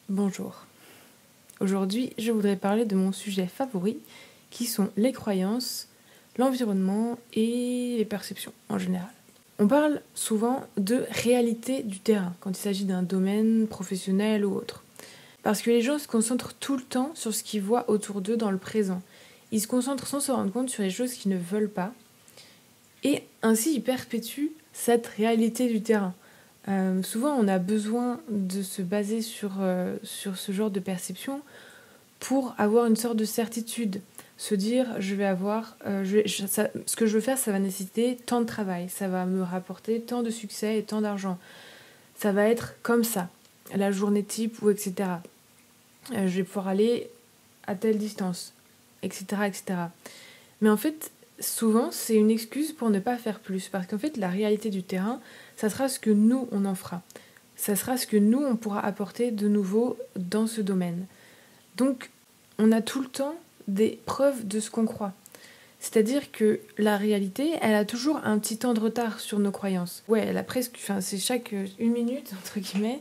Bonjour. Aujourd'hui, je voudrais parler de mon sujet favori, qui sont les croyances, l'environnement et les perceptions en général. On parle souvent de réalité du terrain quand il s'agit d'un domaine professionnel ou autre. Parce que les gens se concentrent tout le temps sur ce qu'ils voient autour d'eux dans le présent. Ils se concentrent sans se rendre compte sur les choses qu'ils ne veulent pas. Et ainsi, ils perpétuent cette réalité du terrain. Souvent, on a besoin de se baser sur ce genre de perception pour avoir une sorte de certitude. Se dire, ce que je veux faire, ça va nécessiter tant de travail, ça va me rapporter tant de succès et tant d'argent. Ça va être comme ça, la journée type ou etc. Je vais pouvoir aller à telle distance, etc., etc. Mais en fait, souvent, c'est une excuse pour ne pas faire plus. Parce qu'en fait, la réalité du terrain, ça sera ce que nous, on en fera. Ça sera ce que nous, on pourra apporter de nouveau dans ce domaine. Donc, on a tout le temps des preuves de ce qu'on croit. C'est-à-dire que la réalité, elle a toujours un petit temps de retard sur nos croyances. Ouais, elle a presque... Enfin, c'est chaque une minute, entre guillemets.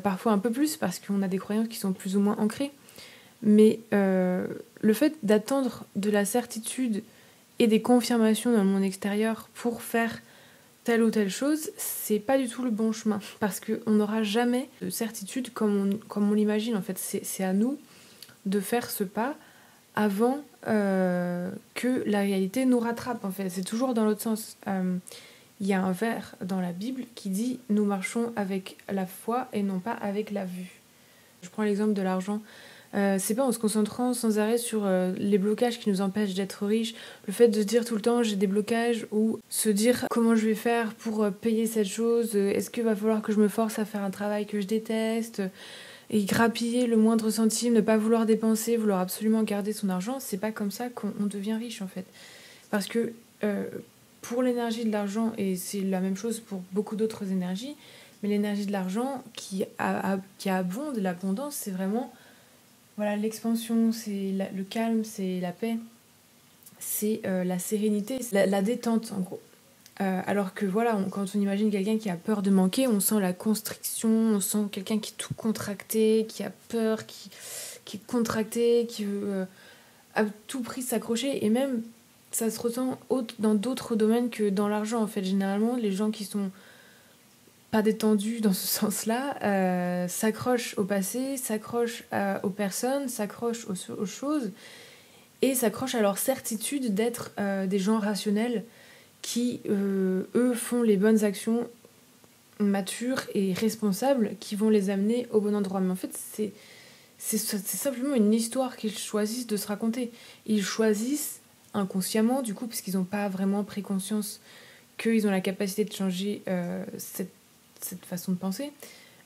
Parfois un peu plus, parce qu'on a des croyances qui sont plus ou moins ancrées. Mais le fait d'attendre de la certitude et des confirmations dans le monde extérieur pour faire telle ou telle chose, c'est pas du tout le bon chemin. Parce qu'on n'aura jamais de certitude comme on l'imagine. En fait, c'est à nous de faire ce pas avant que la réalité nous rattrape. En fait, c'est toujours dans l'autre sens. Il y a un vers dans la Bible qui dit « Nous marchons avec la foi et non pas avec la vue ». Je prends l'exemple de l'argent. C'est pas en se concentrant sans arrêt sur les blocages qui nous empêchent d'être riches, le fait de se dire tout le temps j'ai des blocages, ou se dire comment je vais faire pour payer cette chose, est-ce qu'il va falloir que je me force à faire un travail que je déteste, et grappiller le moindre centime, ne pas vouloir dépenser, vouloir absolument garder son argent. C'est pas comme ça qu'on devient riche en fait. Parce que pour l'énergie de l'argent, et c'est la même chose pour beaucoup d'autres énergies, mais l'énergie de l'argent qui abonde, l'abondance, c'est vraiment voilà, l'expansion, c'est le calme, c'est la paix, c'est la sérénité, c'est la détente en gros. Alors que voilà, quand on imagine quelqu'un qui a peur de manquer, on sent la constriction, on sent quelqu'un qui est tout contracté, qui a peur, qui est contracté, qui veut à tout prix s'accrocher. Et même, ça se ressent dans d'autres domaines que dans l'argent. En fait, généralement, les gens qui sont pas détendus dans ce sens-là s'accrochent au passé, s'accrochent aux personnes, s'accrochent aux choses et s'accrochent à leur certitude d'être des gens rationnels qui, eux, font les bonnes actions matures et responsables qui vont les amener au bon endroit. Mais en fait, c'est simplement une histoire qu'ils choisissent de se raconter. Ils choisissent inconsciemment, du coup, parce qu'ils n'ont pas vraiment pris conscience qu'ils ont la capacité de changer cette façon de penser.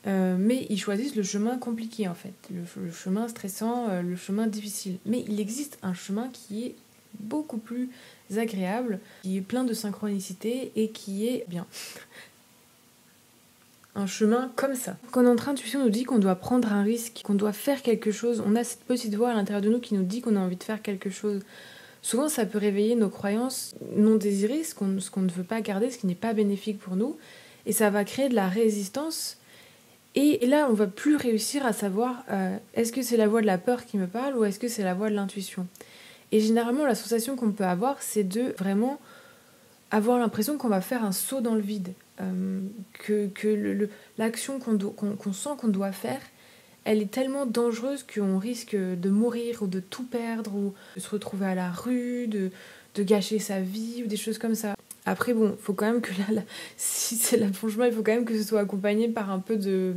Mais ils choisissent le chemin compliqué, en fait. Le chemin stressant, le chemin difficile. Mais il existe un chemin qui est beaucoup plus agréable, qui est plein de synchronicité et qui est bien. Un chemin comme ça. Quand notre intuition nous dit qu'on doit prendre un risque, qu'on doit faire quelque chose, on a cette petite voix à l'intérieur de nous qui nous dit qu'on a envie de faire quelque chose. Souvent, ça peut réveiller nos croyances non désirées, ce qu'on ne veut pas garder, ce qui n'est pas bénéfique pour nous. Et ça va créer de la résistance. Et là, on va plus réussir à savoir est-ce que c'est la voix de la peur qui me parle ou est-ce que c'est la voix de l'intuition. Et généralement, la sensation qu'on peut avoir, c'est de vraiment avoir l'impression qu'on va faire un saut dans le vide. Que l'action qu'on sent qu'on doit faire, elle est tellement dangereuse qu'on risque de mourir ou de tout perdre ou de se retrouver à la rue, de gâcher sa vie ou des choses comme ça. Après, bon, il faut quand même que si c'est l'affrontement, il faut quand même que ce soit accompagné par un peu de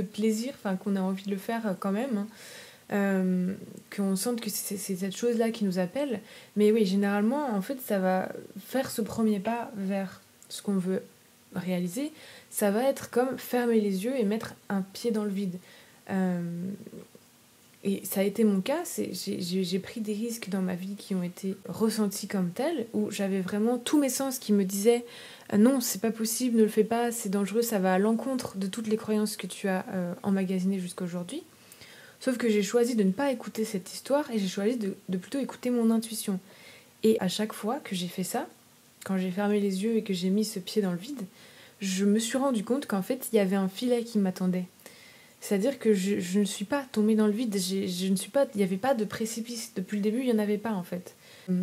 plaisir, enfin qu'on a envie de le faire quand même. Qu'on sente que c'est cette chose-là qui nous appelle. Mais oui, généralement, en fait, ça va faire ce premier pas vers ce qu'on veut réaliser. Ça va être comme fermer les yeux et mettre un pied dans le vide. Et ça a été mon cas. J'ai pris des risques dans ma vie qui ont été ressentis comme tels, où j'avais vraiment tous mes sens qui me disaient non, c'est pas possible, ne le fais pas, c'est dangereux, ça va à l'encontre de toutes les croyances que tu as emmagasinées jusqu'à aujourd'hui. Sauf que j'ai choisi de ne pas écouter cette histoire et j'ai choisi de plutôt écouter mon intuition. Et à chaque fois que j'ai fait ça, quand j'ai fermé les yeux et que j'ai mis ce pied dans le vide, je me suis rendu compte qu'en fait, il y avait un filet qui m'attendait. C'est-à-dire que je ne suis pas tombée dans le vide, je ne suis pas, il n'y avait pas de précipice. Depuis le début, il n'y en avait pas en fait.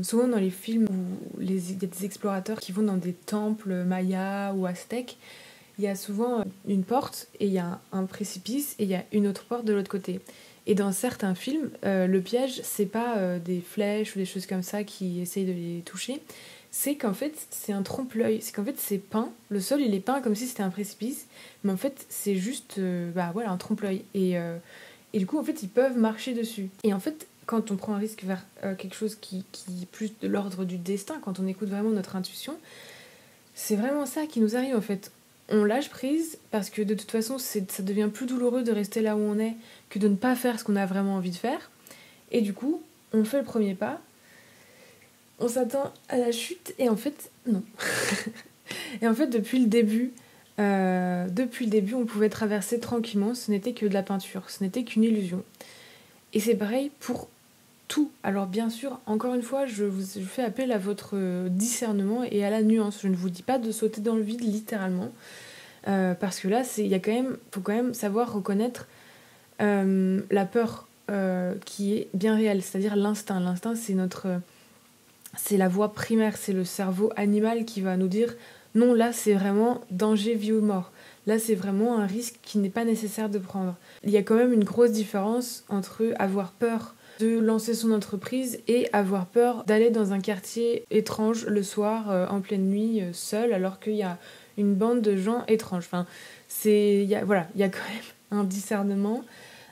Souvent dans les films où il y a des explorateurs qui vont dans des temples mayas ou aztèques, il y a souvent une porte et il y a un précipice et il y a une autre porte de l'autre côté. Et dans certains films, le piège, c'est pas des flèches ou des choses comme ça qui essayent de les toucher, c'est qu'en fait, c'est un trompe-l'œil. C'est qu'en fait, c'est peint, le sol, il est peint comme si c'était un précipice, mais en fait, c'est juste voilà, un trompe-l'œil. Et du coup, en fait, ils peuvent marcher dessus. Et en fait, quand on prend un risque vers quelque chose qui est plus de l'ordre du destin, quand on écoute vraiment notre intuition, c'est vraiment ça qui nous arrive en fait. On lâche prise parce que de toute façon, ça devient plus douloureux de rester là où on est que de ne pas faire ce qu'on a vraiment envie de faire. Et du coup, on fait le premier pas, on s'attend à la chute et en fait, non. Et en fait, depuis le début, on pouvait traverser tranquillement, ce n'était que de la peinture, ce n'était qu'une illusion. Et c'est pareil pour tout. Alors bien sûr, encore une fois, je fais appel à votre discernement et à la nuance. Je ne vous dis pas de sauter dans le vide littéralement, parce que là, faut quand même savoir reconnaître la peur qui est bien réelle, c'est-à-dire l'instinct. L'instinct, c'est la voix primaire, c'est le cerveau animal qui va nous dire non, là, c'est vraiment danger, vie ou mort. Là, c'est vraiment un risque qui n'est pas nécessaire de prendre. Il y a quand même une grosse différence entre avoir peur de lancer son entreprise et avoir peur d'aller dans un quartier étrange le soir, en pleine nuit, seul, alors qu'il y a une bande de gens étranges. Enfin, il y a quand même un discernement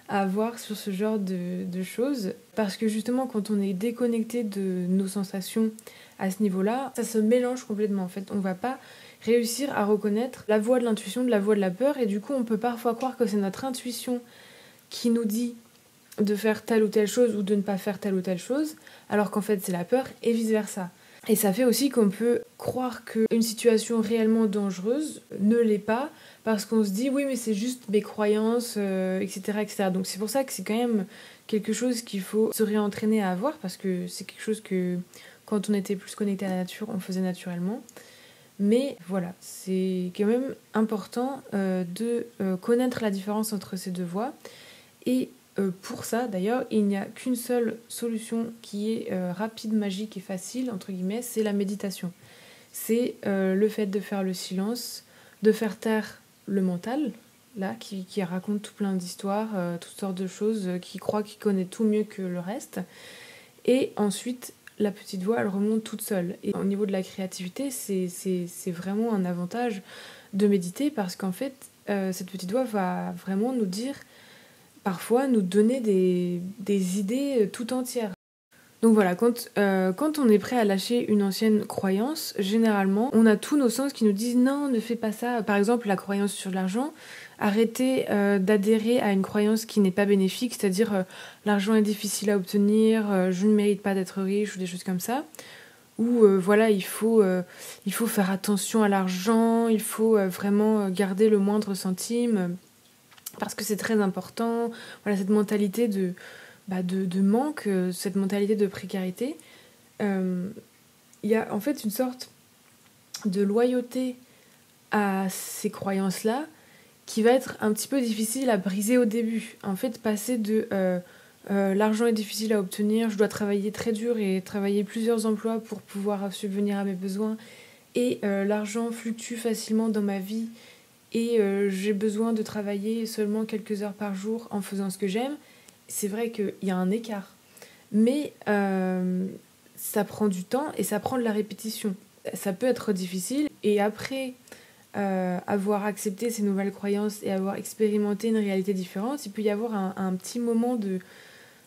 à avoir sur ce genre de choses. Parce que justement, quand on est déconnecté de nos sensations à ce niveau-là, ça se mélange complètement. En fait, on va pas réussir à reconnaître la voix de l'intuition de la voix de la peur. Et du coup, on peut parfois croire que c'est notre intuition qui nous dit de faire telle ou telle chose ou de ne pas faire telle ou telle chose, alors qu'en fait, c'est la peur et vice-versa. Et ça fait aussi qu'on peut croire qu'une situation réellement dangereuse ne l'est pas, parce qu'on se dit oui mais c'est juste mes croyances, etc., etc. Donc c'est pour ça que c'est quand même quelque chose qu'il faut se réentraîner à avoir, parce que c'est quelque chose que quand on était plus connecté à la nature, on faisait naturellement. Mais voilà, c'est quand même important de connaître la différence entre ces deux voies. Et pour ça, d'ailleurs, il n'y a qu'une seule solution qui est rapide, magique et facile, entre guillemets, c'est la méditation. C'est le fait de faire le silence, de faire taire le mental, là, qui raconte tout plein d'histoires, toutes sortes de choses, qui croit qu'il connaît tout mieux que le reste. Et ensuite, la petite voix, elle remonte toute seule. Et au niveau de la créativité, c'est vraiment un avantage de méditer, parce qu'en fait, cette petite voix va vraiment nous dire, parfois nous donner des idées tout entières. Donc voilà, quand on est prêt à lâcher une ancienne croyance, généralement, on a tous nos sens qui nous disent non, ne fais pas ça. Par exemple, la croyance sur l'argent, arrêter d'adhérer à une croyance qui n'est pas bénéfique, c'est-à-dire l'argent est difficile à obtenir, je ne mérite pas d'être riche ou des choses comme ça. Ou voilà, il faut faire attention à l'argent, il faut vraiment garder le moindre centime parce que c'est très important. Voilà, cette mentalité de manque, cette mentalité de précarité. Il y a en fait une sorte de loyauté à ces croyances-là qui va être un petit peu difficile à briser au début. En fait, passer de l'argent est difficile à obtenir, je dois travailler très dur et travailler plusieurs emplois pour pouvoir subvenir à mes besoins, et l'argent fluctue facilement dans ma vie, et j'ai besoin de travailler seulement quelques heures par jour en faisant ce que j'aime. C'est vrai qu'il y a un écart, mais ça prend du temps et ça prend de la répétition. Ça peut être difficile, et après avoir accepté ces nouvelles croyances et avoir expérimenté une réalité différente, il peut y avoir un petit moment de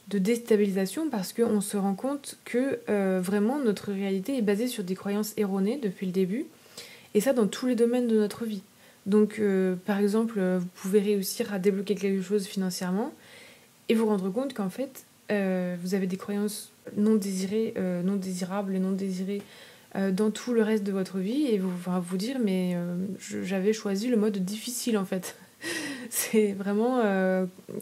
déstabilisation, parce qu'on se rend compte que vraiment notre réalité est basée sur des croyances erronées depuis le début, et ça dans tous les domaines de notre vie. Donc par exemple, vous pouvez réussir à débloquer quelque chose financièrement et vous rendre compte qu'en fait vous avez des croyances non désirées, non désirables et non désirées dans tout le reste de votre vie, et vous dire mais j'avais choisi le mode difficile en fait. C'est vraiment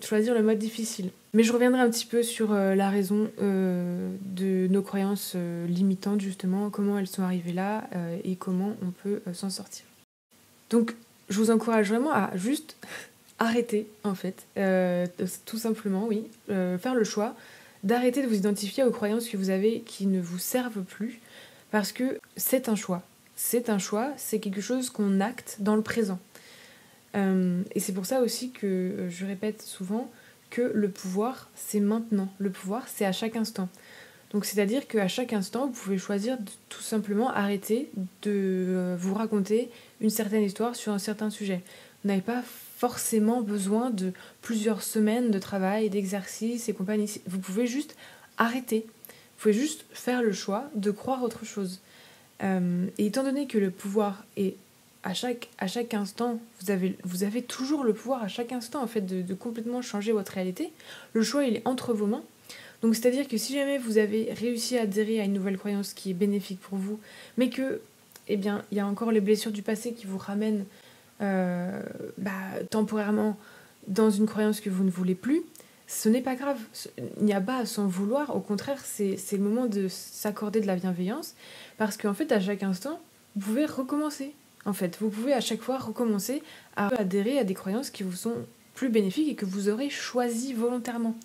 choisir le mode difficile. Mais je reviendrai un petit peu sur la raison de nos croyances limitantes, justement, comment elles sont arrivées là et comment on peut s'en sortir. Donc je vous encourage vraiment à juste arrêter, en fait, tout simplement, oui, faire le choix d'arrêter de vous identifier aux croyances que vous avez qui ne vous servent plus, parce que c'est un choix. C'est un choix, c'est quelque chose qu'on acte dans le présent. Et c'est pour ça aussi que je répète souvent que le pouvoir, c'est maintenant. Le pouvoir, c'est à chaque instant. Donc c'est-à-dire qu'à chaque instant, vous pouvez choisir de tout simplement arrêter de vous raconter une certaine histoire sur un certain sujet. Vous n'avez pas forcément besoin de plusieurs semaines de travail, d'exercice et compagnie. Vous pouvez juste arrêter. Vous pouvez juste faire le choix de croire autre chose. Et étant donné que le pouvoir est à chaque instant, vous avez toujours le pouvoir à chaque instant en fait, de complètement changer votre réalité, le choix il est entre vos mains. Donc c'est-à-dire que si jamais vous avez réussi à adhérer à une nouvelle croyance qui est bénéfique pour vous, mais que, eh bien, il y a encore les blessures du passé qui vous ramènent temporairement dans une croyance que vous ne voulez plus, ce n'est pas grave. Il n'y a pas à s'en vouloir. Au contraire, c'est le moment de s'accorder de la bienveillance parce qu'en fait, à chaque instant, vous pouvez recommencer. En fait, vous pouvez à chaque fois recommencer à adhérer à des croyances qui vous sont plus bénéfiques et que vous aurez choisi volontairement.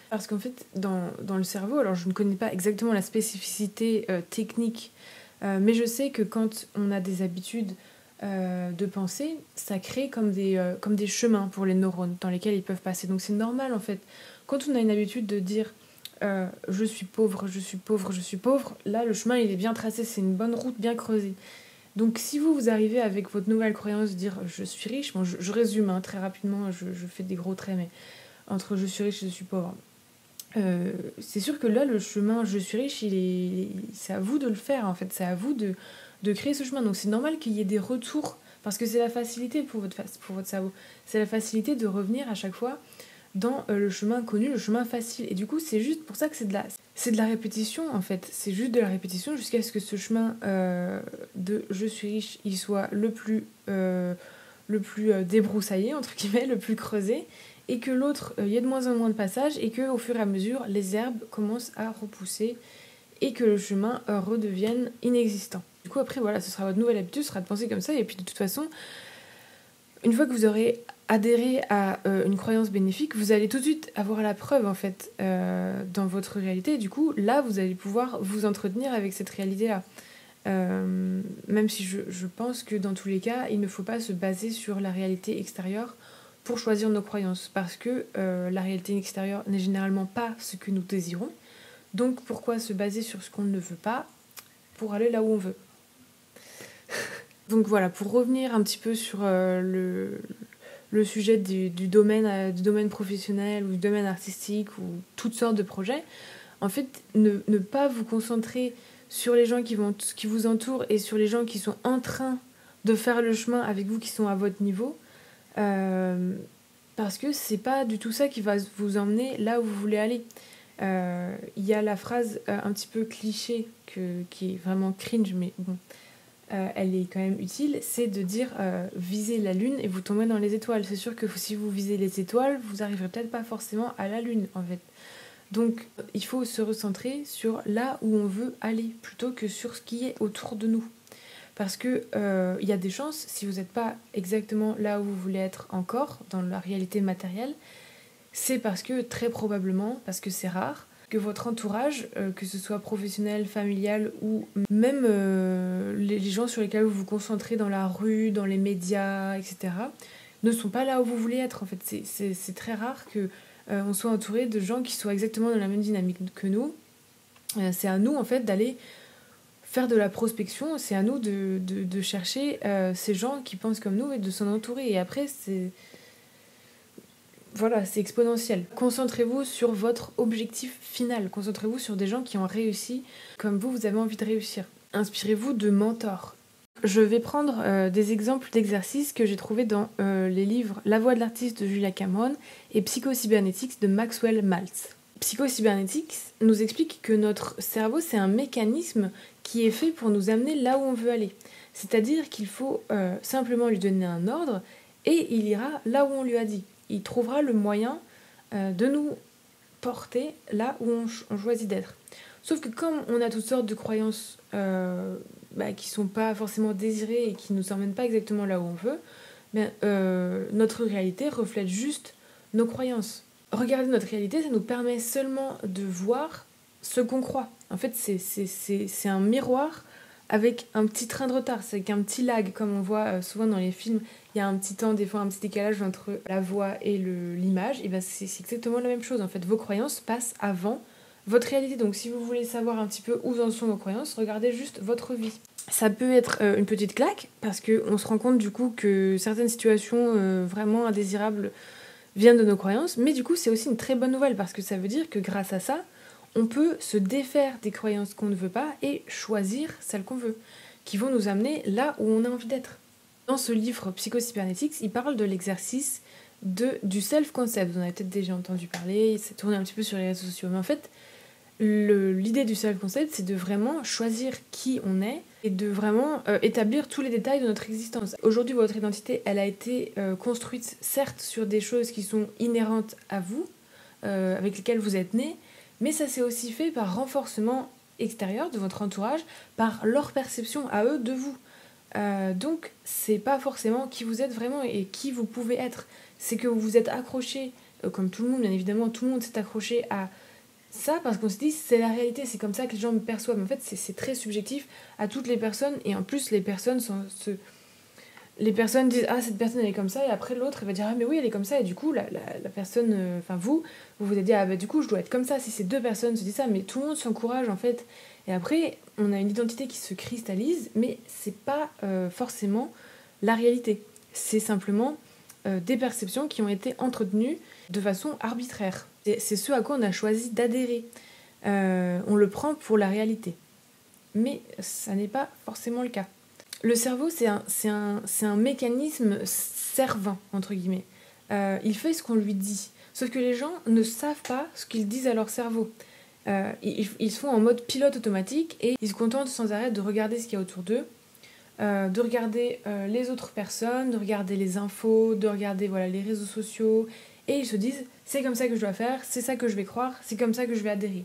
Parce qu'en fait, dans le cerveau, alors je ne connais pas exactement la spécificité technique, mais je sais que quand on a des habitudes de pensée, ça crée comme des chemins pour les neurones dans lesquels ils peuvent passer. Donc c'est normal en fait. Quand on a une habitude de dire je suis pauvre, je suis pauvre, je suis pauvre, là le chemin il est bien tracé, c'est une bonne route bien creusée. Donc si vous arrivez avec votre nouvelle croyance de dire je suis riche, bon, je résume hein, très rapidement, je fais des gros traits, mais entre je suis riche et je suis pauvre. C'est sûr que là, le chemin je suis riche, c'est à vous de le faire en fait, c'est à vous de créer ce chemin. Donc c'est normal qu'il y ait des retours, parce que c'est la facilité pour votre cerveau. C'est la facilité de revenir à chaque fois dans le chemin connu, le chemin facile. Et du coup, c'est juste pour ça que c'est de la répétition en fait. C'est juste de la répétition jusqu'à ce que ce chemin de je suis riche, il soit le plus débroussaillé, entre guillemets, le plus creusé, et que l'autre, il y ait de moins en moins de passages, et qu'au fur et à mesure, les herbes commencent à repousser, et que le chemin redevienne inexistant. Du coup, après, voilà, ce sera votre nouvelle habitude, ce sera de penser comme ça, et puis de toute façon, une fois que vous aurez adhéré à une croyance bénéfique, vous allez tout de suite avoir la preuve, en fait, dans votre réalité, et du coup, là, vous allez pouvoir vous entretenir avec cette réalité-là. Même si je pense que dans tous les cas, il ne faut pas se baser sur la réalité extérieure pour choisir nos croyances, parce que la réalité extérieure n'est généralement pas ce que nous désirons. Donc pourquoi se baser sur ce qu'on ne veut pas pour aller là où on veut. Donc voilà, pour revenir un petit peu sur le sujet du domaine professionnel ou du domaine artistique ou toutes sortes de projets, en fait, ne pas vous concentrer sur les gens qui vous entourent et sur les gens qui sont en train de faire le chemin avec vous, qui sont à votre niveau, parce que c'est pas du tout ça qui va vous emmener là où vous voulez aller. Il y a la phrase un petit peu cliché qui est vraiment cringe, mais bon, elle est quand même utile, c'est de dire visez la lune et vous tombez dans les étoiles. C'est sûr que si vous visez les étoiles, vous arriverez peut-être pas forcément à la lune en fait. Donc il faut se recentrer sur là où on veut aller plutôt que sur ce qui est autour de nous. Parce que y a des chances, si vous n'êtes pas exactement là où vous voulez être encore, dans la réalité matérielle, c'est parce que, très probablement, parce que c'est rare, que votre entourage, que ce soit professionnel, familial ou même les gens sur lesquels vous vous concentrez dans la rue, dans les médias, etc., ne sont pas là où vous voulez être. En fait, c'est très rare qu'on soit entouré de gens qui soient exactement dans la même dynamique que nous. C'est à nous, en fait, d'aller faire de la prospection, c'est à nous de chercher ces gens qui pensent comme nous et de s'en entourer. Et après, c'est exponentiel. Concentrez-vous sur votre objectif final. Concentrez-vous sur des gens qui ont réussi comme vous avez envie de réussir. Inspirez-vous de mentors. Je vais prendre des exemples d'exercices que j'ai trouvés dans les livres La voix de l'artiste de Julia Cameron et Psycho-Cybernetics de Maxwell Maltz. Psycho-Cybernetics nous explique que notre cerveau, c'est un mécanisme qui est fait pour nous amener là où on veut aller. C'est-à-dire qu'il faut simplement lui donner un ordre et il ira là où on lui a dit. Il trouvera le moyen de nous porter là où on choisit d'être. Sauf que comme on a toutes sortes de croyances qui ne sont pas forcément désirées et qui ne nous emmènent pas exactement là où on veut, notre réalité reflète juste nos croyances. Regarder notre réalité, ça nous permet seulement de voir ce qu'on croit. En fait, c'est un miroir avec un petit train de retard, c'est avec un petit lag, comme on voit souvent dans les films. Il y a un petit temps, des fois un petit décalage entre la voix et l'image. Et ben c'est exactement la même chose. En fait, vos croyances passent avant votre réalité. Donc si vous voulez savoir un petit peu où en sont vos croyances, regardez juste votre vie. Ça peut être une petite claque, parce qu'on se rend compte du coup que certaines situations vraiment indésirables viennent de nos croyances, mais du coup c'est aussi une très bonne nouvelle, parce que ça veut dire que grâce à ça, on peut se défaire des croyances qu'on ne veut pas et choisir celles qu'on veut, qui vont nous amener là où on a envie d'être. Dans ce livre Psycho-Cybernetics, il parle de l'exercice du self-concept. Vous en avez peut-être déjà entendu parler, il s'est tourné un petit peu sur les réseaux sociaux, mais en fait, l'idée du self-concept, c'est de vraiment choisir qui on est et de vraiment établir tous les détails de notre existence. Aujourd'hui, votre identité, elle a été construite, certes, sur des choses qui sont inhérentes à vous, avec lesquelles vous êtes né, mais ça s'est aussi fait par renforcement extérieur de votre entourage, par leur perception à eux de vous. Donc, c'est pas forcément qui vous êtes vraiment et qui vous pouvez être. C'est que vous vous êtes accroché, comme tout le monde, bien évidemment, tout le monde s'est accroché à ça parce qu'on se dit c'est la réalité, c'est comme ça que les gens me perçoivent. En fait, c'est très subjectif à toutes les personnes, et en plus, les personnes les personnes disent ah, cette personne elle est comme ça, et après l'autre elle va dire ah mais oui elle est comme ça, et du coup la personne, vous vous êtes dit ah bah du coup je dois être comme ça. Si ces deux personnes se disent ça, mais tout le monde s'encourage en fait, et après on a une identité qui se cristallise, mais c'est pas forcément la réalité, c'est simplement des perceptions qui ont été entretenues de façon arbitraire. C'est ce à quoi on a choisi d'adhérer. On le prend pour la réalité, mais ça n'est pas forcément le cas. Le cerveau, c'est un mécanisme servant, entre guillemets. Il fait ce qu'on lui dit. Sauf que les gens ne savent pas ce qu'ils disent à leur cerveau. Ils sont en mode pilote automatique et ils se contentent sans arrêt de regarder ce qu'il y a autour d'eux, de regarder les autres personnes, de regarder les infos, de regarder les réseaux sociaux. Et ils se disent, c'est comme ça que je dois faire, c'est ça que je vais croire, c'est comme ça que je vais adhérer.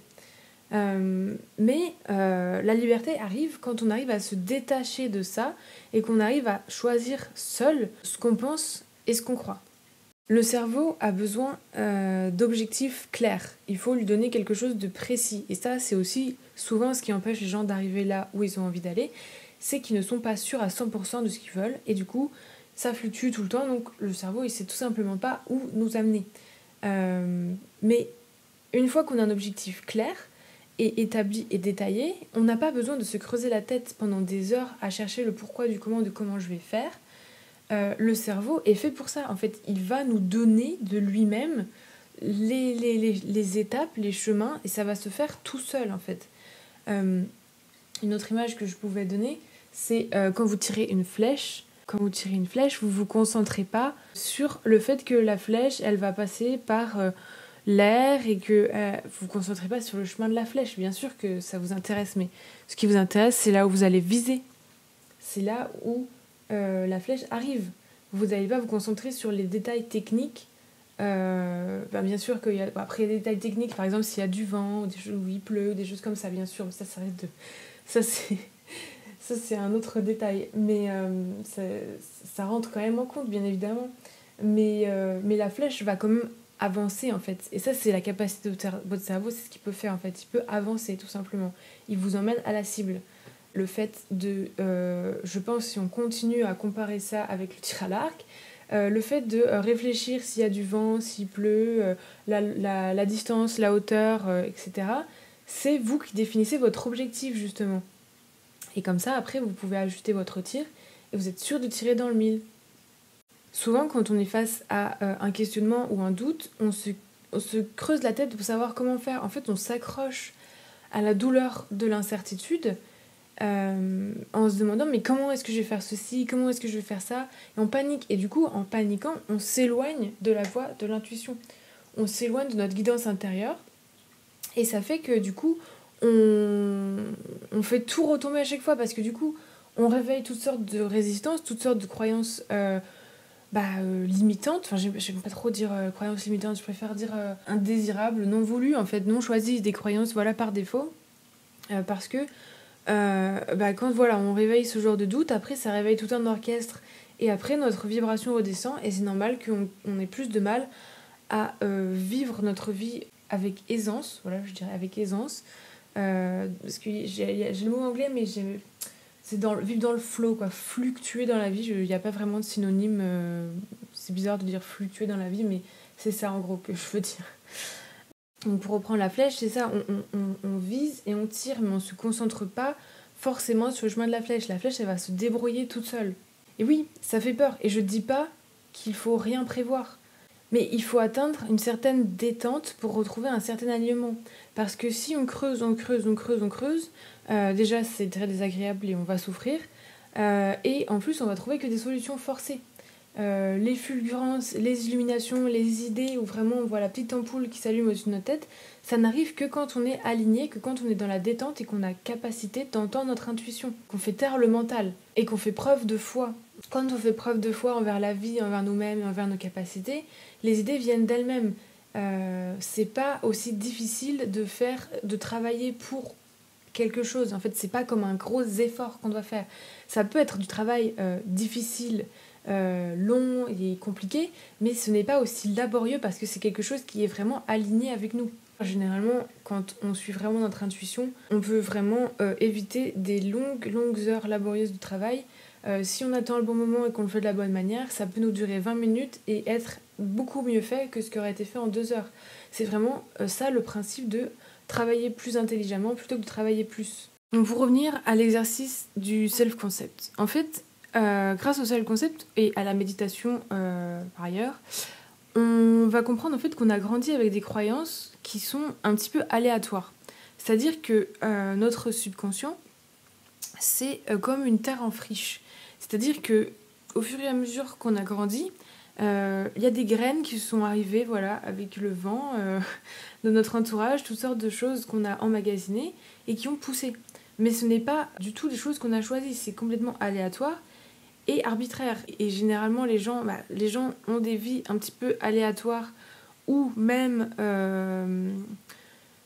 Mais la liberté arrive quand on arrive à se détacher de ça et qu'on arrive à choisir seul ce qu'on pense et ce qu'on croit. Le cerveau a besoin d'objectifs clairs. Il faut lui donner quelque chose de précis. Et ça, c'est aussi souvent ce qui empêche les gens d'arriver là où ils ont envie d'aller. C'est qu'ils ne sont pas sûrs à 100% de ce qu'ils veulent. Et du coup, ça fluctue tout le temps. Donc le cerveau, il sait tout simplement pas où nous amener. Mais une fois qu'on a un objectif clair, et établi et détaillé, on n'a pas besoin de se creuser la tête pendant des heures à chercher le pourquoi du comment de comment je vais faire. Le cerveau est fait pour ça. En fait, il va nous donner de lui-même les étapes, les chemins, et ça va se faire tout seul en fait. Une autre image que je pouvais donner, c'est quand vous tirez une flèche. Quand vous tirez une flèche, vous vous concentrez pas sur le fait que la flèche, elle va passer par l'air et que vous vous concentrez pas sur le chemin de la flèche. Bien sûr que ça vous intéresse, mais ce qui vous intéresse, c'est là où vous allez viser. C'est là où la flèche arrive. Vous n'allez pas vous concentrer sur les détails techniques. Bien sûr qu'il y a après les détails techniques, par exemple s'il y a du vent, ou des choses où il pleut, des choses comme ça, bien sûr, mais ça reste ça c'est un autre détail, mais ça rentre quand même en compte, bien évidemment. Mais la flèche va quand même avancer en fait, et ça c'est la capacité de votre cerveau, c'est ce qu'il peut faire en fait, il peut avancer tout simplement, il vous emmène à la cible. Le fait de, je pense, si on continue à comparer ça avec le tir à l'arc, le fait de réfléchir s'il y a du vent, s'il pleut, la distance, la hauteur, etc., c'est vous qui définissez votre objectif justement. Et comme ça, après, vous pouvez ajuster votre tir et vous êtes sûr de tirer dans le mille. Souvent, quand on est face à un questionnement ou un doute, on se creuse la tête pour savoir comment faire. En fait, on s'accroche à la douleur de l'incertitude en se demandant mais comment est-ce que je vais faire ceci, comment est-ce que je vais faire ça, et on panique. Et du coup, en paniquant, on s'éloigne de la voie de l'intuition. On s'éloigne de notre guidance intérieure et ça fait que du coup, on fait tout retomber à chaque fois parce que du coup, on réveille toutes sortes de résistances, toutes sortes de croyances limitantes. Enfin, j'aime pas trop dire croyances limitantes, je préfère dire indésirables, non voulues, en fait, non choisies, des croyances par défaut. Parce que quand on réveille ce genre de doute, après ça réveille tout un orchestre et après notre vibration redescend et c'est normal qu'on ait plus de mal à vivre notre vie avec aisance, voilà, je dirais avec aisance, parce que j'ai le mot anglais, mais c'est vivre dans le flow, quoi, fluctuer dans la vie, il n'y a pas vraiment de synonyme, c'est bizarre de dire fluctuer dans la vie, mais c'est ça en gros que je veux dire. Donc pour reprendre la flèche, c'est ça, on vise et on tire, mais on ne se concentre pas forcément sur le chemin de la flèche. La flèche, elle va se débrouiller toute seule. Et oui, ça fait peur. Et je ne dis pas qu'il faut rien prévoir. Mais il faut atteindre une certaine détente pour retrouver un certain alignement. Parce que si on creuse, déjà c'est très désagréable et on va souffrir. Et en plus, on va trouver que des solutions forcées. Les fulgurances, les illuminations, les idées où vraiment on voit la petite ampoule qui s'allume au-dessus de notre tête, ça n'arrive que quand on est aligné, que quand on est dans la détente et qu'on a capacité d'entendre notre intuition, qu'on fait taire le mental et qu'on fait preuve de foi. Quand on fait preuve de foi envers la vie, envers nous-mêmes et envers nos capacités, les idées viennent d'elles-mêmes. C'est pas aussi difficile de travailler pour quelque chose. En fait, c'est pas comme un gros effort qu'on doit faire. Ça peut être du travail difficile, long et compliqué, mais ce n'est pas aussi laborieux parce que c'est quelque chose qui est vraiment aligné avec nous. Généralement, quand on suit vraiment notre intuition, on peut vraiment éviter des longues heures laborieuses de travail. Si on attend le bon moment et qu'on le fait de la bonne manière, ça peut nous durer 20 minutes et être beaucoup mieux fait que ce qui aurait été fait en 2 heures. C'est vraiment ça le principe de travailler plus intelligemment plutôt que de travailler plus. Donc pour revenir à l'exercice du self-concept. En fait, grâce au self-concept et à la méditation par ailleurs, on va comprendre en fait qu'on a grandi avec des croyances qui sont un petit peu aléatoires. C'est-à-dire que notre subconscient, c'est comme une terre en friche. C'est-à-dire que au fur et à mesure qu'on a grandi, il y a des graines qui sont arrivées, voilà, avec le vent de notre entourage, toutes sortes de choses qu'on a emmagasinées et qui ont poussé. Mais ce n'est pas du tout des choses qu'on a choisies, c'est complètement aléatoire et arbitraire. Et généralement, les gens ont des vies un petit peu aléatoires ou même,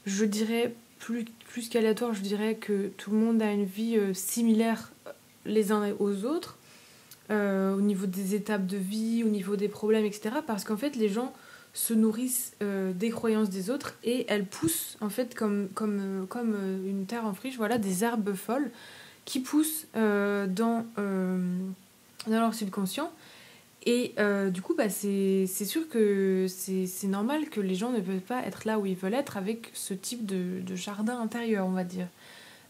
je dirais, plus qu'aléatoire, je dirais que tout le monde a une vie similaire les uns aux autres, au niveau des étapes de vie, au niveau des problèmes, etc. Parce qu'en fait, les gens se nourrissent des croyances des autres et elles poussent, en fait, comme une terre en friche, voilà, des herbes folles qui poussent dans leur subconscient. Et du coup, c'est sûr que c'est normal que les gens ne peuvent pas être là où ils veulent être avec ce type de jardin intérieur, on va dire.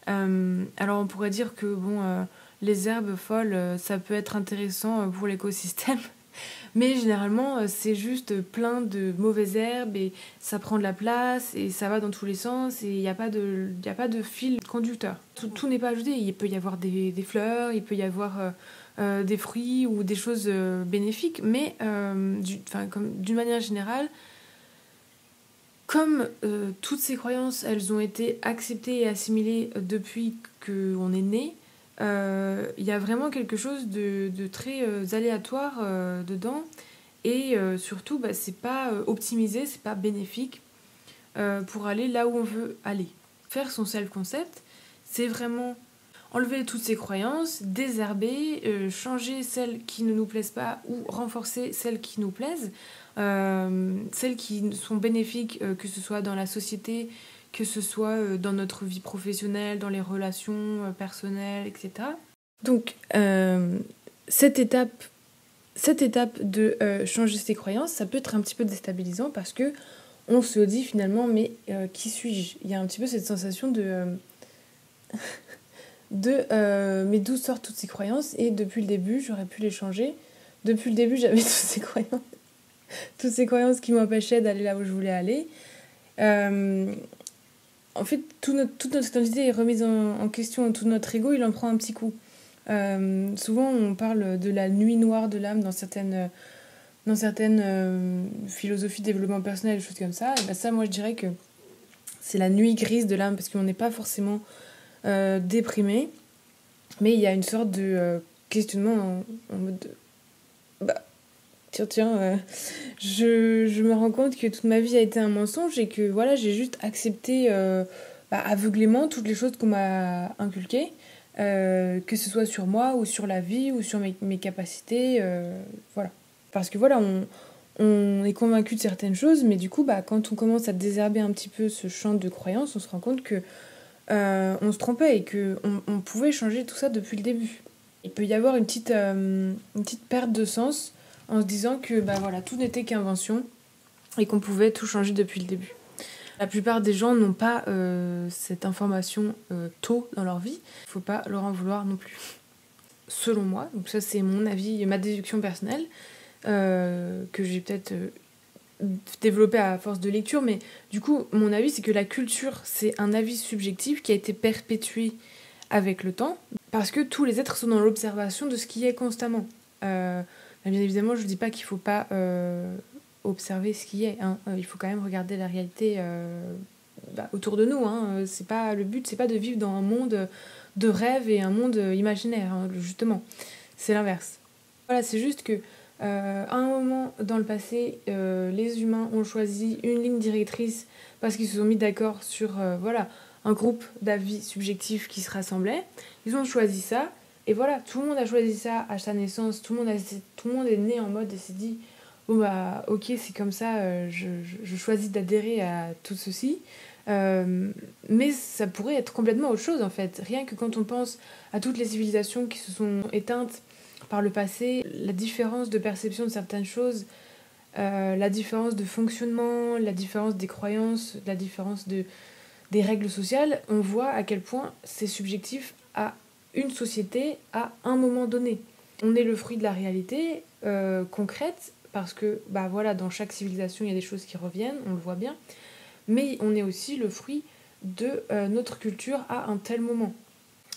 Alors on pourrait dire que les herbes folles, ça peut être intéressant pour l'écosystème, mais généralement c'est juste plein de mauvaises herbes et ça prend de la place et ça va dans tous les sens et il n'y a pas de fil conducteur. Tout n'est pas ajouté, il peut y avoir des fleurs, il peut y avoir des fruits ou des choses bénéfiques, mais d'une manière générale, comme toutes ces croyances, elles ont été acceptées et assimilées depuis qu'on est né, il y a vraiment quelque chose de très aléatoire dedans. Et surtout, c'est pas optimisé, c'est pas bénéfique pour aller là où on veut aller. Faire son self-concept, c'est vraiment enlever toutes ces croyances, désherber, changer celles qui ne nous plaisent pas ou renforcer celles qui nous plaisent. Celles qui sont bénéfiques, que ce soit dans la société, que ce soit dans notre vie professionnelle, dans les relations personnelles, etc. Donc, cette étape de changer ses croyances, ça peut être un petit peu déstabilisant parce que on se dit finalement, mais qui suis-je ? Il y a un petit peu cette sensation mais d'où sortent toutes ces croyances ? Et depuis le début, j'aurais pu les changer. Depuis le début, j'avais toutes ces croyances. Toutes ces croyances qui m'empêchaient d'aller là où je voulais aller. En fait, toute notre identité est remise en question, tout notre ego, il en prend un petit coup. Souvent, on parle de la nuit noire de l'âme dans certaines philosophies de développement personnel, des choses comme ça. Et ça, moi, je dirais que c'est la nuit grise de l'âme, parce qu'on n'est pas forcément déprimé, mais il y a une sorte de questionnement en mode je me rends compte que toute ma vie a été un mensonge et que voilà, j'ai juste accepté aveuglément toutes les choses qu'on m'a inculquées. que ce soit sur moi ou sur la vie ou sur mes capacités, voilà. Parce que voilà, on est convaincu de certaines choses, mais du coup, quand on commence à désherber un petit peu ce champ de croyances, on se rend compte que on se trompait et qu'on pouvait changer tout ça depuis le début. Il peut y avoir une petite perte de sens en se disant que voilà, tout n'était qu'invention et qu'on pouvait tout changer depuis le début. La plupart des gens n'ont pas cette information tôt dans leur vie. Il ne faut pas leur en vouloir non plus. Selon moi, donc ça c'est mon avis, ma déduction personnelle, que j'ai peut-être développée à force de lecture, mais du coup, mon avis c'est que la culture, c'est un avis subjectif qui a été perpétué avec le temps, parce que tous les êtres sont dans l'observation de ce qui est constamment. Bien évidemment, je ne dis pas qu'il ne faut pas observer ce qui est. Il faut quand même regarder la réalité autour de nous. C'est pas, le but, c'est pas de vivre dans un monde de rêve et un monde imaginaire, justement. C'est l'inverse. Voilà, c'est juste que à un moment dans le passé, les humains ont choisi une ligne directrice parce qu'ils se sont mis d'accord sur un groupe d'avis subjectifs qui se rassemblaient. Ils ont choisi ça, et voilà, tout le monde a choisi ça à sa naissance, tout le monde est né en mode et s'est dit bon ok, c'est comme ça, je choisis d'adhérer à tout ceci. Mais ça pourrait être complètement autre chose en fait. Rien que quand on pense à toutes les civilisations qui se sont éteintes par le passé, la différence de perception de certaines choses, la différence de fonctionnement, la différence des croyances, la différence des règles sociales, on voit à quel point c'est subjectif à une société à un moment donné. On est le fruit de la réalité concrète, parce que dans chaque civilisation il y a des choses qui reviennent, on le voit bien, mais on est aussi le fruit de notre culture à un tel moment.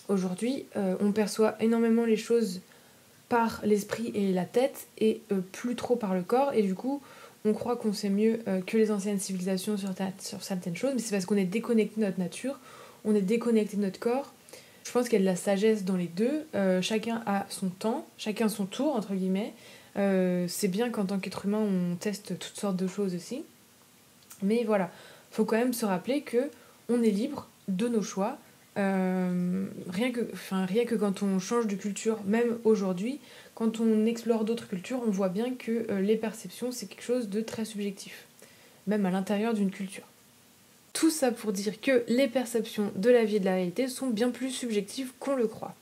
Aujourd'hui, on perçoit énormément les choses par l'esprit et la tête et plus trop par le corps, et du coup on croit qu'on sait mieux que les anciennes civilisations sur certaines choses, mais c'est parce qu'on est déconnecté de notre nature, on est déconnecté de notre corps. Je pense qu'il y a de la sagesse dans les deux, chacun a son temps, chacun son tour entre guillemets. C'est bien qu'en tant qu'être humain on teste toutes sortes de choses aussi, mais voilà, faut quand même se rappeler que on est libre de nos choix. Rien que quand on change de culture, même aujourd'hui, quand on explore d'autres cultures, on voit bien que les perceptions, c'est quelque chose de très subjectif, même à l'intérieur d'une culture. Tout ça pour dire que les perceptions de la vie et de la réalité sont bien plus subjectives qu'on le croit.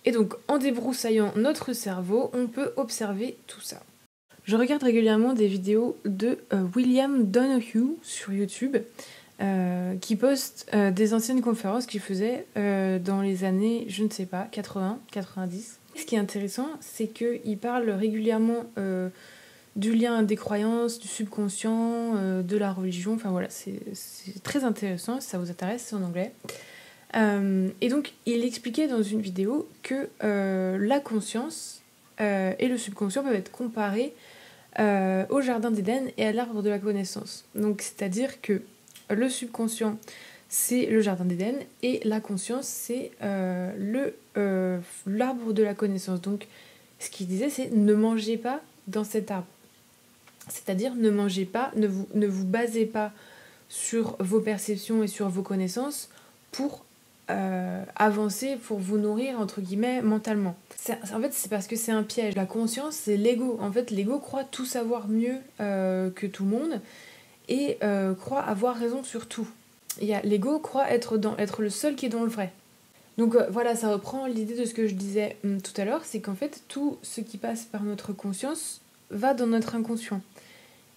Et donc, en débroussaillant notre cerveau, on peut observer tout ça. Je regarde régulièrement des vidéos de William Donohue sur YouTube, qui poste des anciennes conférences qu'il faisait dans les années, 80, 90. Ce qui est intéressant, c'est qu'il parle régulièrement du lien des croyances, du subconscient, de la religion. Enfin voilà, c'est très intéressant, si ça vous intéresse, c'est en anglais. Et donc, il expliquait dans une vidéo que la conscience et le subconscient peuvent être comparés au jardin d'Éden et à l'arbre de la connaissance. Donc, c'est-à-dire que le subconscient, c'est le jardin d'Éden, et la conscience, c'est l'arbre de la connaissance. Donc, ce qu'il disait, c'est ne mangez pas dans cet arbre. C'est-à-dire, ne mangez pas, ne vous basez pas sur vos perceptions et sur vos connaissances pour avancer, pour vous nourrir, entre guillemets, mentalement. En fait, c'est parce que c'est un piège. La conscience, c'est l'ego. En fait, l'ego croit tout savoir mieux que tout le monde, et croit avoir raison sur tout. L'ego croit être le seul qui est dans le vrai. Donc voilà, ça reprend l'idée de ce que je disais tout à l'heure, c'est qu'en fait, tout ce qui passe par notre conscience va dans notre inconscient.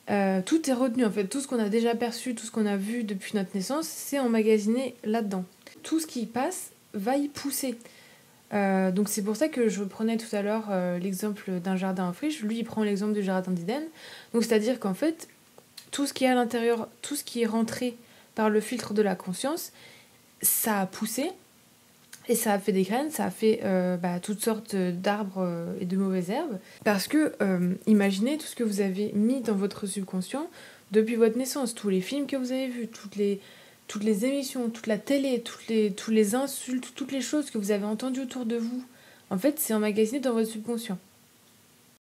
Tout est retenu, en fait. Tout ce qu'on a déjà perçu, tout ce qu'on a vu depuis notre naissance, c'est emmagasiné là-dedans. Tout ce qui passe va y pousser. Donc c'est pour ça que je prenais tout à l'heure l'exemple d'un jardin en friche. Lui, il prend l'exemple du jardin d'Éden. Donc c'est-à-dire qu'en fait, tout ce qui est à l'intérieur, tout ce qui est rentré par le filtre de la conscience, ça a poussé, et ça a fait des graines, ça a fait toutes sortes d'arbres et de mauvaises herbes. Parce que, imaginez tout ce que vous avez mis dans votre subconscient depuis votre naissance, tous les films que vous avez vus, toutes les émissions, toute la télé, tous les insultes, toutes les choses que vous avez entendues autour de vous. En fait, c'est emmagasiné dans votre subconscient.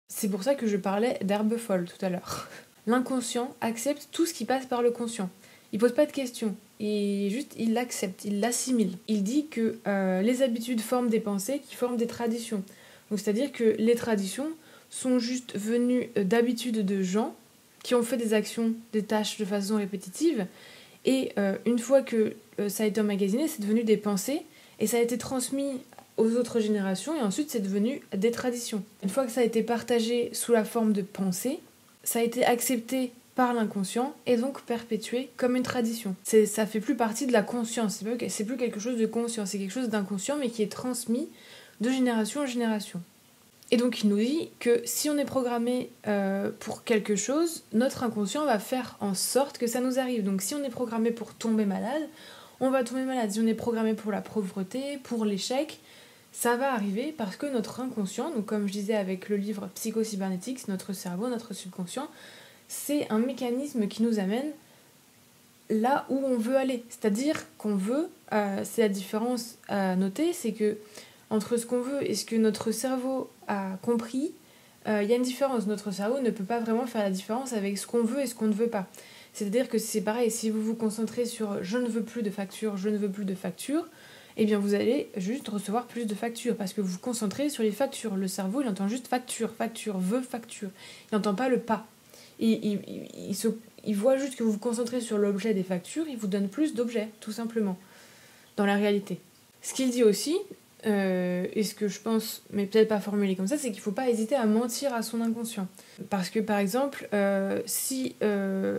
C'est pour ça que je parlais d'herbe folle tout à l'heure. L'inconscient accepte tout ce qui passe par le conscient. Il pose pas de questions. Et juste, il l'accepte, il l'assimile. Il dit que les habitudes forment des pensées qui forment des traditions. Donc c'est-à-dire que les traditions sont juste venues d'habitudes de gens qui ont fait des actions, des tâches de façon répétitive. Et une fois que ça a été emmagasiné, c'est devenu des pensées et ça a été transmis aux autres générations et ensuite c'est devenu des traditions. Une fois que ça a été partagé sous la forme de pensées, ça a été accepté par l'inconscient et donc perpétué comme une tradition. Ça fait plus partie de la conscience, c'est plus quelque chose de conscient, c'est quelque chose d'inconscient mais qui est transmis de génération en génération. Et donc il nous dit que si on est programmé pour quelque chose, notre inconscient va faire en sorte que ça nous arrive. Donc si on est programmé pour tomber malade, on va tomber malade. Si on est programmé pour la pauvreté, pour l'échec, ça va arriver parce que notre inconscient, donc comme je disais avec le livre Psycho-Cybernetics, notre cerveau, notre subconscient, c'est un mécanisme qui nous amène là où on veut aller. C'est-à-dire qu'on veut, c'est la différence à noter, c'est que entre ce qu'on veut et ce que notre cerveau a compris, il y a une différence. Notre cerveau ne peut pas vraiment faire la différence avec ce qu'on veut et ce qu'on ne veut pas. C'est-à-dire que c'est pareil, si vous vous concentrez sur « je ne veux plus de factures, je ne veux plus de factures », eh bien vous allez juste recevoir plus de factures parce que vous vous concentrez sur les factures. Le cerveau, il entend juste facture, facture, veut facture. Il n'entend pas le pas. Il voit juste que vous vous concentrez sur l'objet des factures, il vous donne plus d'objets, tout simplement, dans la réalité. Ce qu'il dit aussi, et ce que je pense, mais peut-être pas formulé comme ça, c'est qu'il ne faut pas hésiter à mentir à son inconscient. Parce que par exemple, si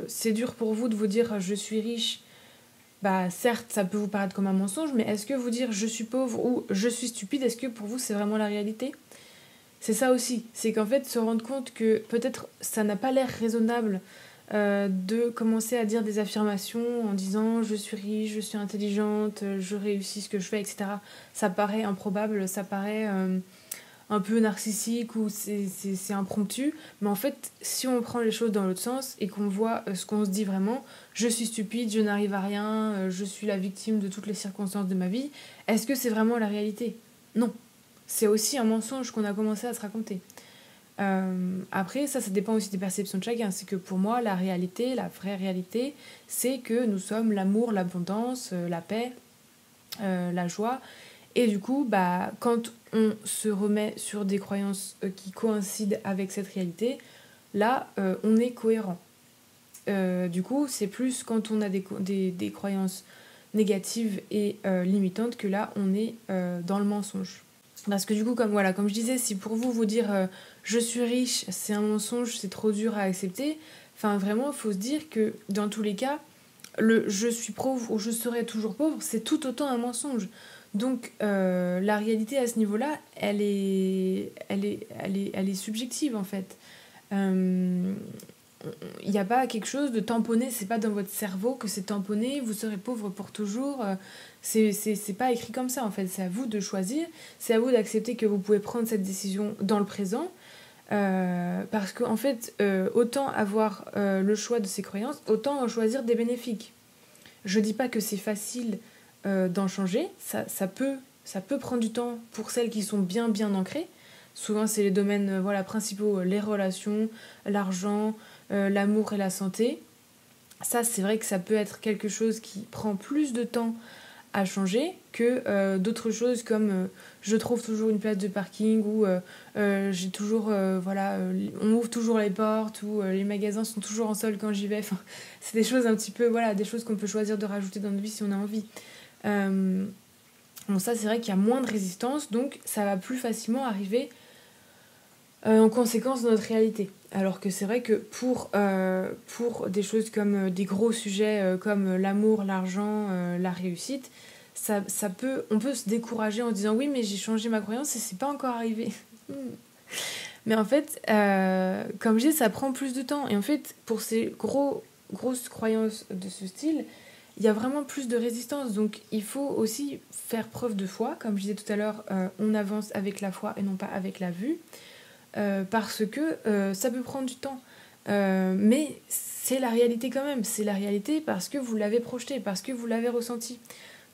c'est dur pour vous de vous dire « je suis riche », bah certes, ça peut vous paraître comme un mensonge, mais est-ce que vous dire « je suis pauvre » ou « je suis stupide », est-ce que pour vous c'est vraiment la réalité ? C'est ça aussi, c'est qu'en fait se rendre compte que peut-être ça n'a pas l'air raisonnable de commencer à dire des affirmations en disant je suis riche, je suis intelligente, je réussis ce que je fais, etc. Ça paraît improbable, ça paraît un peu narcissique ou c'est impromptu, mais en fait si on prend les choses dans l'autre sens et qu'on voit ce qu'on se dit vraiment, je suis stupide, je n'arrive à rien, je suis la victime de toutes les circonstances de ma vie, est-ce que c'est vraiment la réalité ? Non, c'est aussi un mensonge qu'on a commencé à se raconter. Après, ça dépend aussi des perceptions de chacun. C'est que pour moi, la réalité, la vraie réalité, c'est que nous sommes l'amour, l'abondance, la paix, la joie. Et du coup, quand on se remet sur des croyances qui coïncident avec cette réalité, là, on est cohérent. Du coup, c'est plus quand on a des croyances négatives et limitantes que là, on est dans le mensonge. Parce que du coup, comme je disais, si pour vous dire je suis riche, c'est un mensonge, c'est trop dur à accepter, enfin vraiment, il faut se dire que dans tous les cas, le je suis pauvre ou je serai toujours pauvre, c'est tout autant un mensonge. Donc la réalité à ce niveau-là, elle est subjective en fait. Il n'y a pas quelque chose de tamponné, c'est pas dans votre cerveau que c'est tamponné, vous serez pauvre pour toujours. C'est pas écrit comme ça en fait, c'est à vous de choisir, c'est à vous d'accepter que vous pouvez prendre cette décision dans le présent. Parce qu'en fait, autant avoir le choix de ses croyances, autant en choisir des bénéfiques. Je dis pas que c'est facile d'en changer, ça peut prendre du temps pour celles qui sont bien ancrées. Souvent, c'est les domaines principaux, les relations, l'argent, l'amour et la santé. Ça, c'est vrai que ça peut être quelque chose qui prend plus de temps à changer que d'autres choses comme je trouve toujours une place de parking ou j'ai toujours on ouvre toujours les portes ou les magasins sont toujours en solde quand j'y vais. Enfin, c'est des choses un petit peu des choses qu'on peut choisir de rajouter dans notre vie si on a envie. Bon, ça c'est vrai qu'il y a moins de résistance, donc ça va plus facilement arriver en conséquence de notre réalité. Alors que c'est vrai que pour des choses comme des gros sujets comme l'amour, l'argent, la réussite, on peut se décourager en se disant oui mais j'ai changé ma croyance et c'est pas encore arrivé. Mais en fait, comme je dis, ça prend plus de temps. Et en fait, pour ces grosses croyances de ce style, il y a vraiment plus de résistance. Donc il faut aussi faire preuve de foi. Comme je disais tout à l'heure, on avance avec la foi et non pas avec la vue. Parce que ça peut prendre du temps. Mais c'est la réalité quand même. C'est la réalité parce que vous l'avez projeté, parce que vous l'avez ressenti.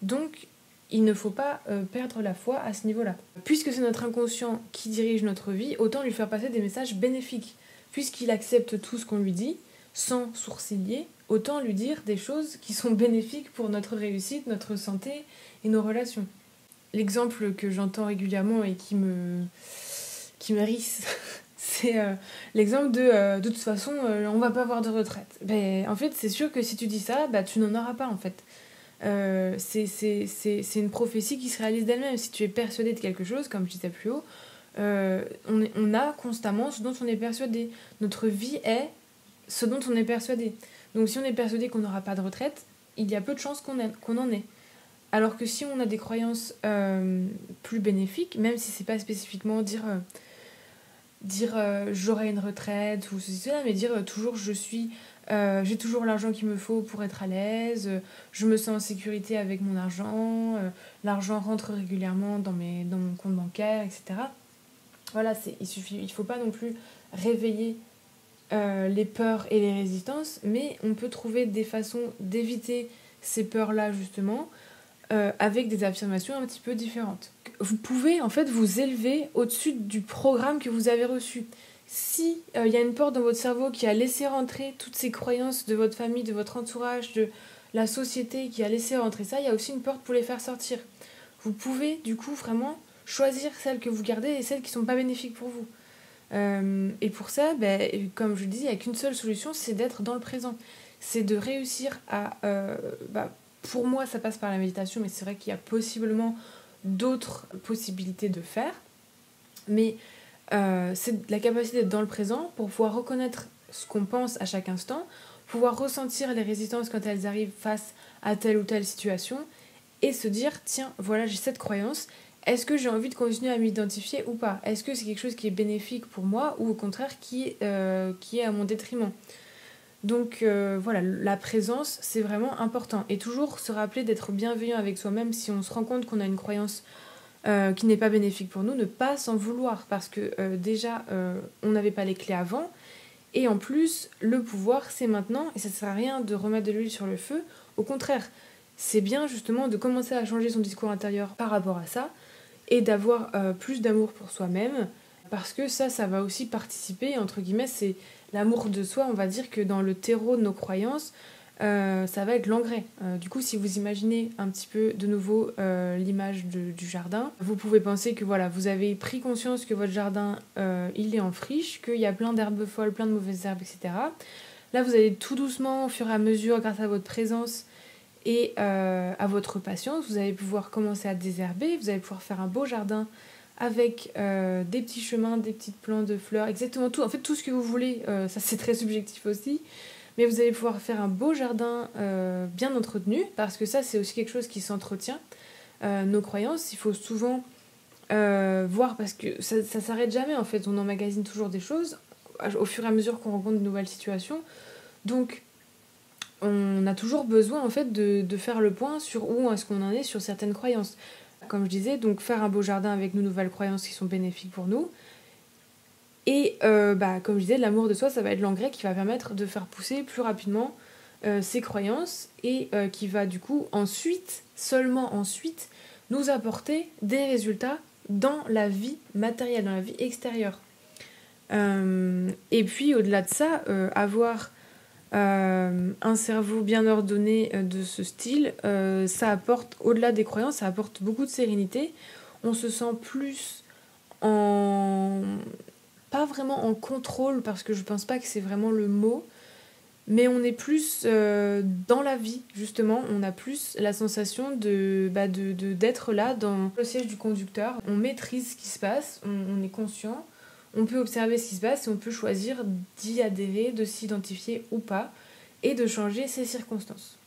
Donc, il ne faut pas perdre la foi à ce niveau-là. Puisque c'est notre inconscient qui dirige notre vie, autant lui faire passer des messages bénéfiques. Puisqu'il accepte tout ce qu'on lui dit, sans sourciller, autant lui dire des choses qui sont bénéfiques pour notre réussite, notre santé et nos relations. L'exemple que j'entends régulièrement et qui m'hérisse, c'est l'exemple de toute façon, on va pas avoir de retraite. Ben, en fait, c'est sûr que si tu dis ça, tu n'en auras pas en fait. C'est une prophétie qui se réalise d'elle-même. Si tu es persuadé de quelque chose, comme je disais plus haut, on a constamment ce dont on est persuadé. Notre vie est ce dont on est persuadé. Donc si on est persuadé qu'on n'aura pas de retraite, il y a peu de chances qu'on en ait. Alors que si on a des croyances plus bénéfiques, même si c'est pas spécifiquement dire j'aurai une retraite ou ceci cela, mais dire toujours j'ai toujours l'argent qu'il me faut pour être à l'aise, je me sens en sécurité avec mon argent, l'argent rentre régulièrement dans mon compte bancaire, etc. Voilà, il faut pas non plus réveiller les peurs et les résistances, mais on peut trouver des façons d'éviter ces peurs-là justement avec des affirmations un petit peu différentes. Vous pouvez en fait vous élever au-dessus du programme que vous avez reçu. Si y a une porte dans votre cerveau qui a laissé rentrer toutes ces croyances de votre famille, de votre entourage, de la société qui a laissé rentrer ça, il y a aussi une porte pour les faire sortir. Vous pouvez du coup vraiment choisir celles que vous gardez et celles qui ne sont pas bénéfiques pour vous. Et pour ça, comme je le disais, il n'y a qu'une seule solution, c'est d'être dans le présent. C'est de réussir à... pour moi, ça passe par la méditation, mais c'est vrai qu'il y a possiblement d'autres possibilités de faire. Mais c'est la capacité d'être dans le présent pour pouvoir reconnaître ce qu'on pense à chaque instant, pouvoir ressentir les résistances quand elles arrivent face à telle ou telle situation et se dire, tiens, voilà, j'ai cette croyance, est-ce que j'ai envie de continuer à m'identifier ou pas ? Est-ce que c'est quelque chose qui est bénéfique pour moi ou au contraire qui est à mon détriment ? Donc voilà, la présence, c'est vraiment important. Et toujours se rappeler d'être bienveillant avec soi-même si on se rend compte qu'on a une croyance qui n'est pas bénéfique pour nous, ne pas s'en vouloir parce que déjà, on n'avait pas les clés avant. Et en plus, le pouvoir, c'est maintenant et ça ne sert à rien de remettre de l'huile sur le feu. Au contraire, c'est bien justement de commencer à changer son discours intérieur par rapport à ça et d'avoir plus d'amour pour soi-même parce que ça va aussi participer, entre guillemets, c'est l'amour de soi, on va dire que dans le terreau de nos croyances, ça va être l'engrais. Du coup, si vous imaginez un petit peu de nouveau l'image du jardin, vous pouvez penser que voilà, vous avez pris conscience que votre jardin, il est en friche, qu'il y a plein d'herbes folles, plein de mauvaises herbes, etc. Là, vous allez tout doucement, au fur et à mesure, grâce à votre présence et à votre patience, vous allez pouvoir commencer à désherber, vous allez pouvoir faire un beau jardin avec des petits chemins, des petites plantes de fleurs, exactement tout. En fait, tout ce que vous voulez, ça c'est très subjectif aussi. Mais vous allez pouvoir faire un beau jardin bien entretenu, parce que ça, c'est aussi quelque chose qui s'entretient. Nos croyances, il faut souvent voir, parce que ça s'arrête jamais, en fait. On emmagasine toujours des choses au fur et à mesure qu'on rencontre de nouvelles situations. Donc, on a toujours besoin, en fait, de faire le point sur où est-ce qu'on en est sur certaines croyances. Comme je disais, donc faire un beau jardin avec nos nouvelles croyances qui sont bénéfiques pour nous. Et comme je disais, l'amour de soi, ça va être l'engrais qui va permettre de faire pousser plus rapidement ses croyances et qui va du coup seulement ensuite, nous apporter des résultats dans la vie matérielle, dans la vie extérieure. Et puis au-delà de ça, avoir un cerveau bien ordonné de ce style, ça apporte, au-delà des croyances, ça apporte beaucoup de sérénité. On se sent plus pas vraiment en contrôle, parce que je pense pas que c'est vraiment le mot, mais on est plus dans la vie, justement. On a plus la sensation d'être là, dans le siège du conducteur. On maîtrise ce qui se passe, on est conscient, on peut observer ce qui se passe et on peut choisir d'y adhérer, de s'identifier ou pas, et de changer ses circonstances.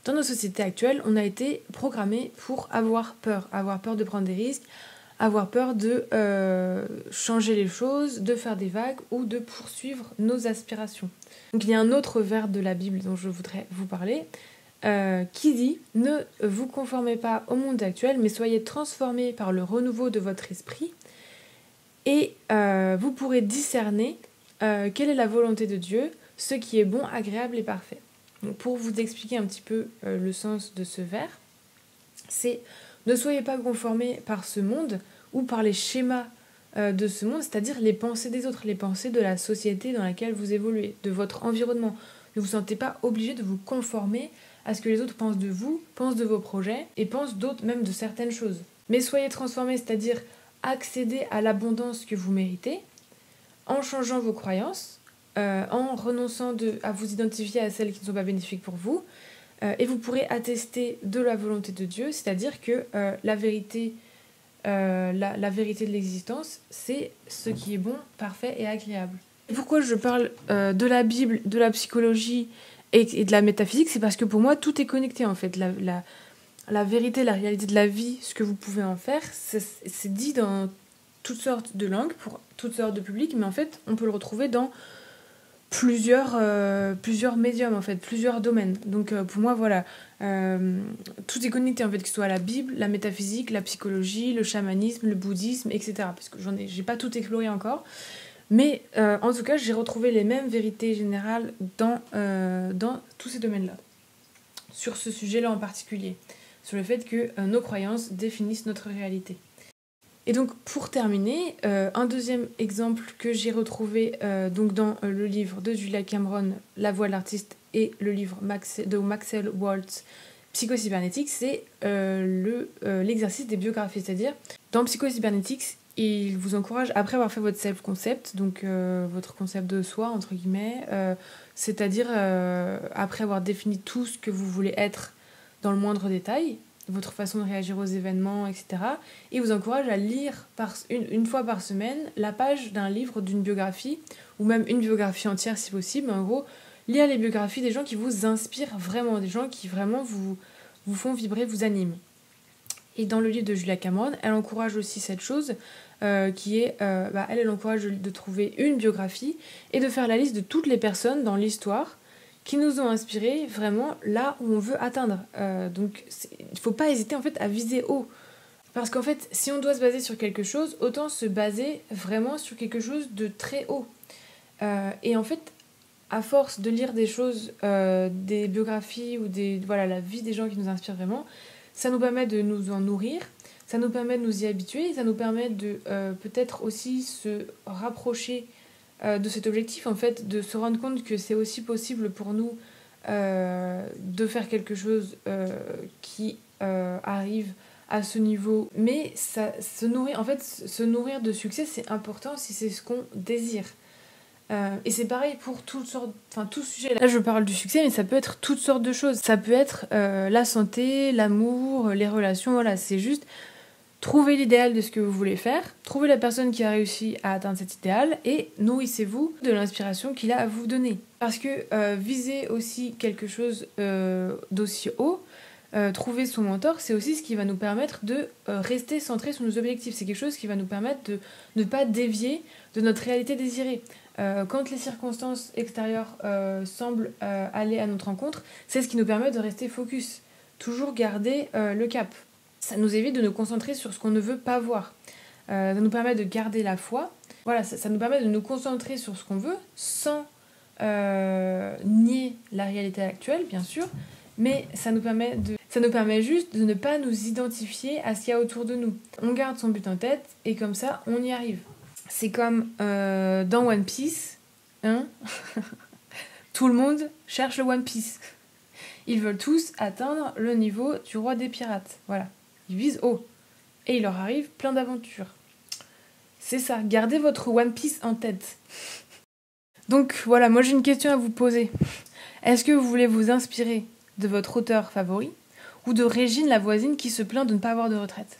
Dans nos sociétés actuelles, on a été programmé pour avoir peur de prendre des risques, avoir peur de changer les choses, de faire des vagues ou de poursuivre nos aspirations. Donc il y a un autre vers de la Bible dont je voudrais vous parler qui dit « Ne vous conformez pas au monde actuel, mais soyez transformés par le renouveau de votre esprit et vous pourrez discerner quelle est la volonté de Dieu, ce qui est bon, agréable et parfait. » Donc pour vous expliquer un petit peu le sens de ce vers, c'est « Ne soyez pas conformés par ce monde ou par les schémas de ce monde, c'est-à-dire les pensées des autres, les pensées de la société dans laquelle vous évoluez, de votre environnement, Ne vous sentez pas obligé de vous conformer à ce que les autres pensent de vous, pensent de vos projets et pensent d'autres, même de certaines choses. Mais soyez transformés, c'est-à-dire accéder à l'abondance que vous méritez en changeant vos croyances, en renonçant à vous identifier à celles qui ne sont pas bénéfiques pour vous. Et vous pourrez attester de la volonté de Dieu, c'est-à-dire que la vérité de l'existence, c'est ce qui est bon, parfait et agréable. Et pourquoi je parle de la Bible, de la psychologie et de la métaphysique, c'est parce que pour moi, tout est connecté en fait. La vérité, la réalité de la vie, ce que vous pouvez en faire, c'est dit dans toutes sortes de langues, pour toutes sortes de publics, mais en fait, on peut le retrouver dans plusieurs médiums, en fait, plusieurs domaines. Donc pour moi, voilà, tout est connecté, en fait, que ce soit la Bible, la métaphysique, la psychologie, le chamanisme, le bouddhisme, etc. Parce que j'ai pas tout exploré encore. Mais en tout cas, j'ai retrouvé les mêmes vérités générales dans tous ces domaines-là. Sur ce sujet-là en particulier. Sur le fait que nos croyances définissent notre réalité. Et donc, pour terminer, un deuxième exemple que j'ai retrouvé donc dans le livre de Julia Cameron, La voix de l'artiste, et le livre de Maxwell Maltz, Psycho-Cybernetics, c'est l'exercice des biographies. C'est-à-dire, dans Psycho-Cybernetics, il vous encourage, après avoir fait votre self-concept, donc votre concept de soi, entre guillemets, c'est-à-dire après avoir défini tout ce que vous voulez être dans le moindre détail, votre façon de réagir aux événements, etc. Et vous encourage à lire une fois par semaine la page d'un livre, d'une biographie, ou même une biographie entière si possible. En gros, lire les biographies des gens qui vous inspirent vraiment, des gens qui vraiment vous font vibrer, vous animent. Et dans le livre de Julia Cameron, elle encourage aussi cette chose qui est, elle encourage de trouver une biographie et de faire la liste de toutes les personnes dans l'histoire qui nous ont inspirés vraiment là où on veut atteindre. Donc il ne faut pas hésiter en fait à viser haut. Parce qu'en fait, si on doit se baser sur quelque chose, autant se baser vraiment sur quelque chose de très haut. Et en fait, à force de lire des choses, des biographies ou la vie des gens qui nous inspirent vraiment, ça nous permet de nous en nourrir, ça nous permet de nous y habituer, ça nous permet de peut-être aussi se rapprocher de cet objectif, en fait, de se rendre compte que c'est aussi possible pour nous de faire quelque chose qui arrive à ce niveau. Mais se nourrir de succès, c'est important si c'est ce qu'on désire. Et c'est pareil pour toutes sortes, tout sujet. Là, je parle du succès, mais ça peut être toutes sortes de choses. Ça peut être la santé, l'amour, les relations, voilà, c'est juste trouver l'idéal de ce que vous voulez faire, trouver la personne qui a réussi à atteindre cet idéal et nourrissez-vous de l'inspiration qu'il a à vous donner. Parce que viser aussi quelque chose d'aussi haut, trouver son mentor, c'est aussi ce qui va nous permettre de rester centré sur nos objectifs. C'est quelque chose qui va nous permettre de ne pas dévier de notre réalité désirée. Quand les circonstances extérieures semblent aller à notre rencontre, c'est ce qui nous permet de rester focus. Toujours garder le cap. Ça nous évite de nous concentrer sur ce qu'on ne veut pas voir. Ça nous permet de garder la foi. Voilà, ça nous permet de nous concentrer sur ce qu'on veut sans nier la réalité actuelle, bien sûr, mais ça nous permet juste de ne pas nous identifier à ce qu'il y a autour de nous. On garde son but en tête et comme ça, on y arrive. C'est comme dans One Piece, hein. Tout le monde cherche le One Piece. Ils veulent tous atteindre le niveau du roi des pirates. Voilà. Ils visent haut. Et il leur arrive plein d'aventures. C'est ça, gardez votre One Piece en tête. Donc voilà, moi j'ai une question à vous poser. Est-ce que vous voulez vous inspirer de votre auteur favori ou de Régine la voisine qui se plaint de ne pas avoir de retraite ?